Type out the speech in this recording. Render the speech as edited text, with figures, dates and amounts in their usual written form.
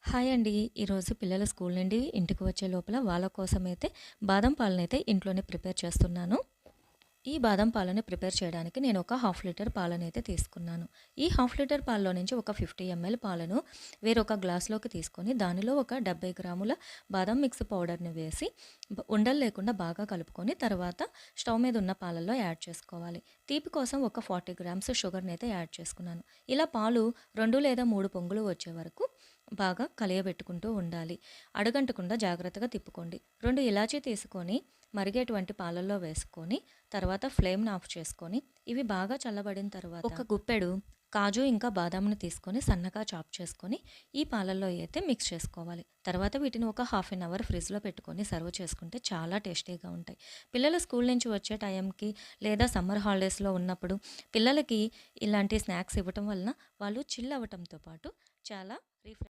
Hi అండి. ఈరోజు పిల్లలు స్కూల్ నుండి ఇంటికి వచ్చే లోపల వాళ్ళ కోసమైతే బాదం పాలనైతే ఇంట్లోనే ప్రిపేర్ చేస్తున్నాను. ఈ బాదం పాలని ప్రిపేర్ చేయడానికి నేను ఒక హాఫ్ లీటర్ పాలనైతే తీసుకున్నాను. ఈ హాఫ్ లీటర్ పాలలో నుంచి ఒక 50 ఎంఎల్ పాలను వేరొక గ్లాస్‌లోకి తీసుకొని దానిలో ఒక 70 గ్రాముల బాదం మిక్స్ పౌడర్‌ని వేసి ఉండలు లేకుండా బాగా కలుపుకొని తర్వాత స్టవ్ మీద ఉన్న పాలల్లో యాడ్ చేసుకోవాలి. తీపి కోసం ఒక 40 గ్రామ్స్ షుగర్‌నైతే యాడ్ చేసుకున్నాను. ఇలా పాలు 2 లేదా 3 పొంగులు వచ్చే వరకు బాగా కలియబెట్టుకుంటూ ఉండాలి. అడుగంటకుండా జాగ్రత్తగా తిప్పుకోండి. 2 ఇలాచీ తీసుకొని మరిగేటువంటి పాలల్లో వేసుకొని తర్వాత ఫ్లేమ్‌ని ఆఫ్ చేసుకొని ఇవి బాగా చల్లబడిన తర్వాత ఒక గుప్పెడు కాజు ఇంకా బాదాంని తీసుకొని సన్నగా చాప్ చేసుకొని ఈ పాలల్లో అయితే మిక్స్ చేసుకోవాలి. తర్వాత వీటిని ఒక హాఫ్ అన్ అవర్ ఫ్రిడ్జ్‌లో పెట్టుకొని సర్వ్ చేసుకుంటే చాలా టేస్టీగా ఉంటాయి. పిల్లలు స్కూల్ నుంచి వచ్చే టైంకి లేదా సమ్మర్ హాలిడేస్‌లో ఉన్నప్పుడు పిల్లలకి ఇలాంటి స్నాక్స్ ఇవ్వటం వలన వాళ్ళు చిల్ అవ్వటంతో పాటు చాలా